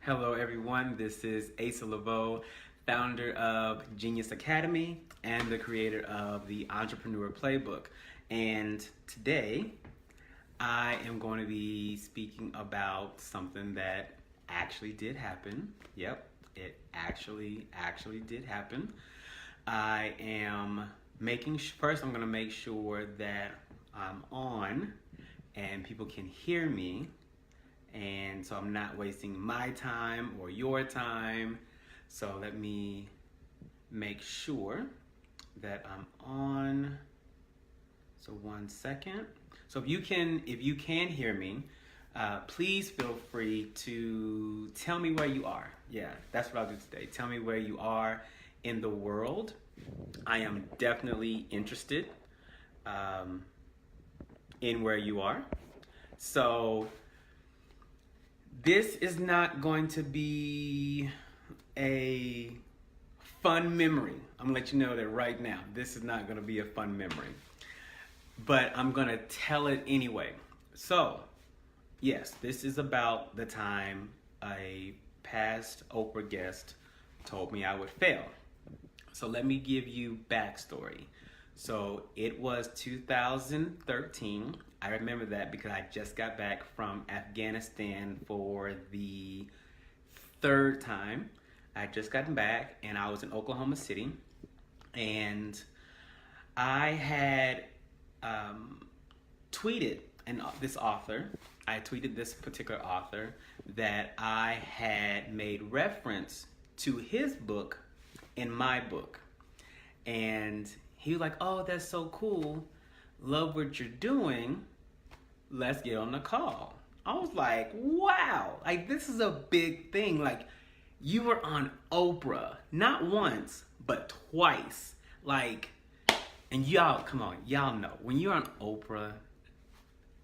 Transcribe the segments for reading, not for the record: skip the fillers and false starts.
Hello everyone, this is Asa Leveaux, founder of Genius Academy and the creator of the Entrepreneur Playbook. And today I am going to be speaking about something that actually did happen. Yep, it actually did happen. I am first I'm going to make sure that I'm on and people can hear me. And so I'm not wasting my time or your time. So let me make sure that I'm on. So 1 second. So if you can hear me, please feel free to tell me where you are. Yeah, that's what I'll do today. Tell me where you are in the world. I am definitely interested in where you are. So this is not going to be a fun memory. I'm gonna let you know that right now. This is not gonna be a fun memory, but I'm gonna tell it anyway. So, yes, this is about the time a past Oprah guest told me I would fail. So let me give you backstory. So it was 2013. I remember that because I just got back from Afghanistan for the third time. I had just gotten back and I was in Oklahoma City, and I had tweeted this particular author that I had made reference to his book in my book. And he was like, "Oh, that's so cool. Love what you're doing. Let's get on the call." I was like, wow, like this is a big thing. Like, you were on Oprah, not once, but twice. Like, and y'all, come on, y'all know, when you're on Oprah,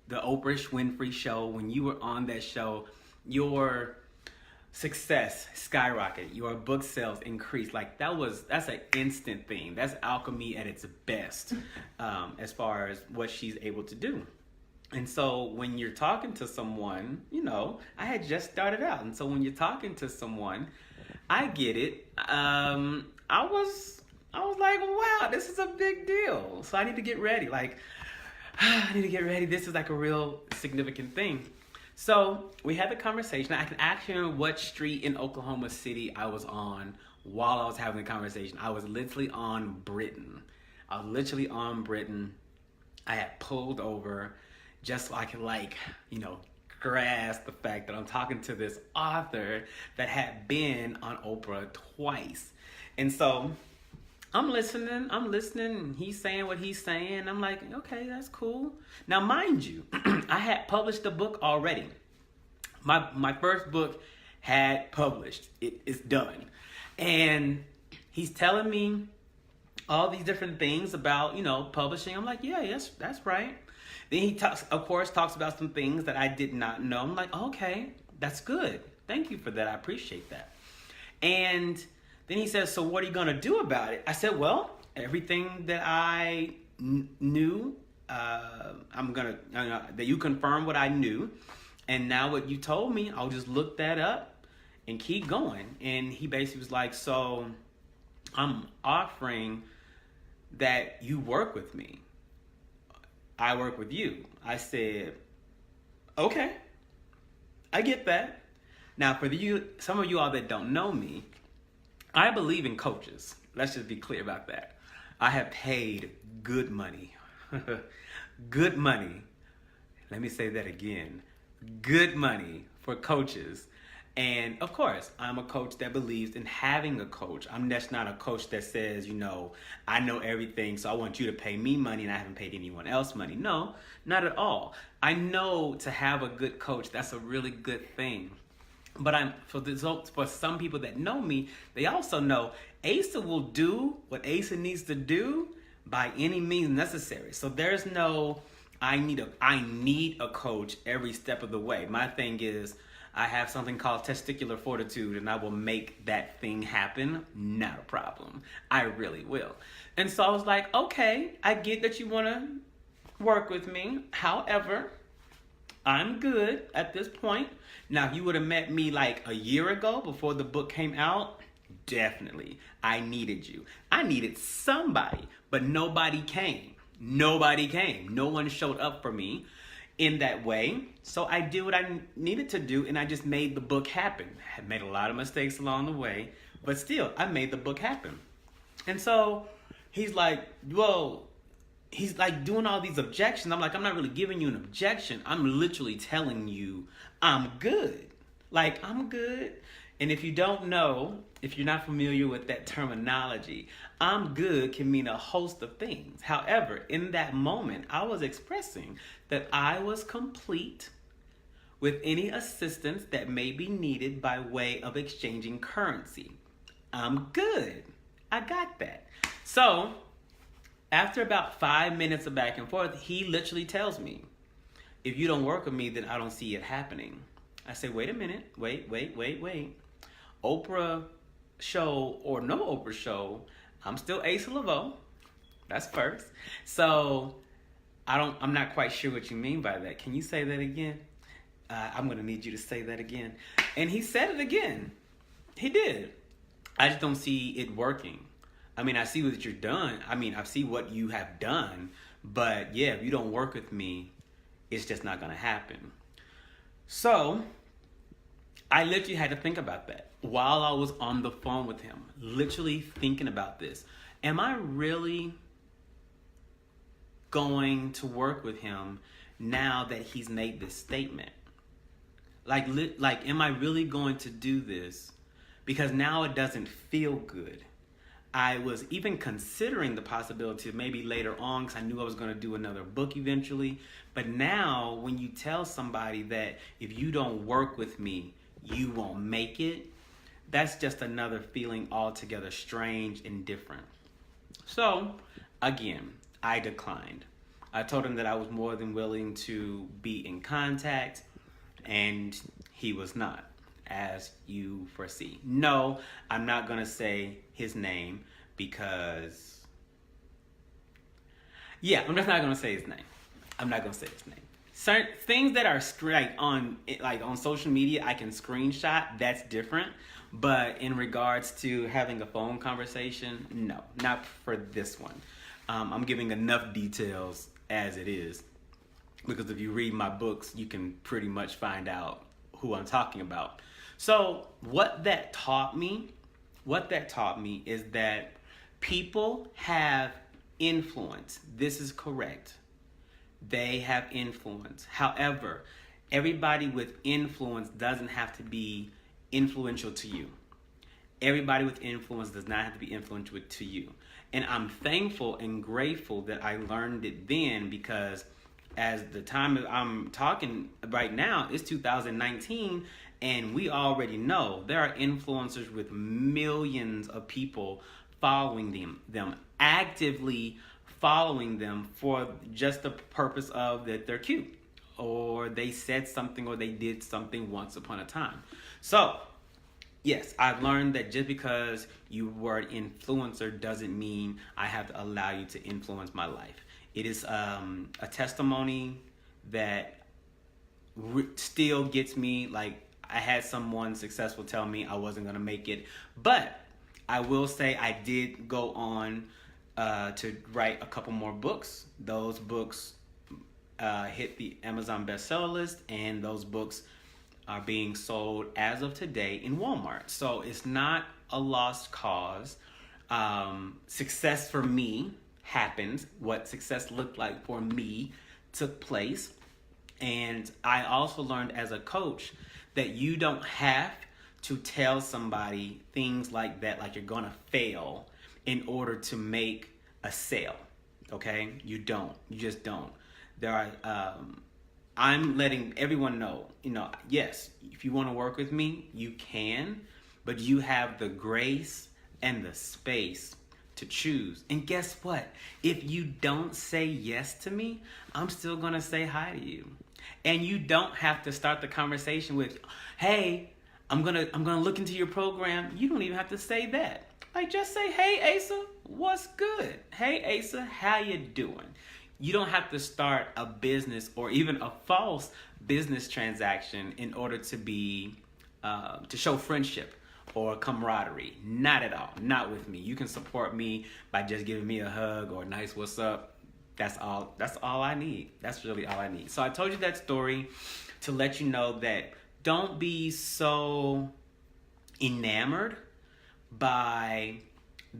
the Oprah Winfrey show, when you were on that show, your success skyrocketed, your book sales increased. Like that's an instant thing. That's alchemy at its best, as far as what she's able to do. And so when you're talking to someone, I had just started out, and so when you're talking to someone, I get it. I was like, wow, this is a big deal. So I need to get ready. Like, I need to get ready. This is like a real significant thing. So we had the conversation. I can actually remember what street in Oklahoma City I was on while I was having the conversation. I was literally on Britain. I had pulled over just so I could grasp the fact that I'm talking to this author that had been on Oprah twice. And so I'm listening, and he's saying what he's saying. I'm like, okay, that's cool. Now, mind you, I had published a book already. My first book had published. It's done. And he's telling me all these different things about, publishing. I'm like, yeah, yes, that's right. Then he talks about some things that I did not know. I'm like, okay, that's good. Thank you for that. I appreciate that. And then he says, so what are you going to do about it? I said, well, everything that I knew, that you confirm what I knew. And now what you told me, I'll just look that up and keep going. And he basically was like, so I'm offering that you work with me. I work with you. I said, okay, I get that. Now for some of you all that don't know me, I believe in coaches. Let's just be clear about that. I have paid good money. Good money. Let me say that again. Good money for coaches. And of course, I'm a coach that believes in having a coach. I'm just not a coach that says, I know everything, so I want you to pay me money and I haven't paid anyone else money. No, not at all. I know to have a good coach, that's a really good thing. But for some people that know me, they also know Asa will do what Asa needs to do by any means necessary. So there's no, I need a coach every step of the way. My thing is, I have something called testicular fortitude, and I will make that thing happen. Not a problem. I really will. And so I was like, okay, I get that you want to work with me. However, I'm good at this point. Now, if you would have met me like a year ago before the book came out, definitely. I needed you. I needed somebody, but nobody came. Nobody came. No one showed up for me in that way. So I did what I needed to do, and I just made the book happen. I made a lot of mistakes along the way, but still, I made the book happen. And so he's like, well, he's like doing all these objections. I'm like, I'm not really giving you an objection. I'm literally telling you I'm good. Like, I'm good. And if you don't know, if you're not familiar with that terminology, I'm good can mean a host of things. However, in that moment, I was expressing that I was complete with any assistance that may be needed by way of exchanging currency. I'm good. I got that. So, after about 5 minutes of back and forth, he literally tells me, if you don't work with me, then I don't see it happening. I say, wait a minute. Wait. Oprah show or no Oprah show, I'm still Asa Leveaux. That's first. So I'm not quite sure what you mean by that. Can you say that again? I'm going to need you to say that again. And he said it again. He did. I just don't see it working. I mean, I see what you're done. I mean, I see what you have done. But yeah, if you don't work with me, it's just not going to happen. So I literally had to think about that while I was on the phone with him, literally thinking about this. Am I really going to work with him now that he's made this statement? Like, am I really going to do this? Because now it doesn't feel good. I was even considering the possibility of maybe later on, because I knew I was going to do another book eventually. But now when you tell somebody that if you don't work with me, you won't make it, that's just another feeling altogether strange and different. So again, I declined. I told him that I was more than willing to be in contact, and he was not, as you foresee. No, I'm not going to say his name because, I'm just not going to say his name. I'm not going to say his name. Certain things that are on social media, I can screenshot. That's different. But in regards to having a phone conversation, no, not for this one. I'm giving enough details as it is, because if you read my books, you can pretty much find out who I'm talking about. So what that taught me is that people have influence. This is correct. They have influence. However, everybody with influence doesn't have to be influential to you. Everybody with influence does not have to be influential to you. And I'm thankful and grateful that I learned it then, because as the time I'm talking right now, it's 2019, and we already know there are influencers with millions of people following them, actively following them for just the purpose of that they're cute, or they said something, or they did something once upon a time. So yes, I've learned that just because you were an influencer doesn't mean I have to allow you to influence my life. It is a testimony that still gets me. Like, I had someone successful tell me I wasn't going to make it, but I will say I did go on to write a couple more books. Those books hit the Amazon bestseller list, and those books are being sold as of today in Walmart. So it's not a lost cause. Success for me happened. What success looked like for me took place. And I also learned as a coach that you don't have to tell somebody things like that, like you're gonna fail in order to make a sale. Okay? You don't. You just don't. There are I'm letting everyone know, yes, if you want to work with me, you can, but you have the grace and the space to choose. And guess what? If you don't say yes to me, I'm still going to say hi to you. And you don't have to start the conversation with, hey, I'm going to look into your program. You don't even have to say that. Like, just say, hey, Asa, what's good? Hey, Asa, how you doing? You don't have to start a business or even a false business transaction in order to be to show friendship or camaraderie. Not at all. Not with me. You can support me by just giving me a hug or a nice what's up. That's all I need. That's really all I need. So I told you that story to let you know that don't be so enamored by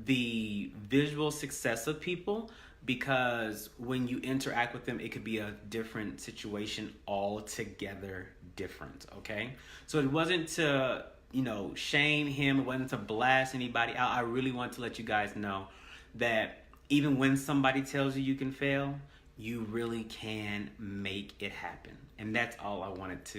the visual success of people, because when you interact with them, it could be a different situation altogether different, okay? So it wasn't to, shame him. It wasn't to blast anybody out. I really want to let you guys know that even when somebody tells you you can fail, you really can make it happen. And that's all I wanted to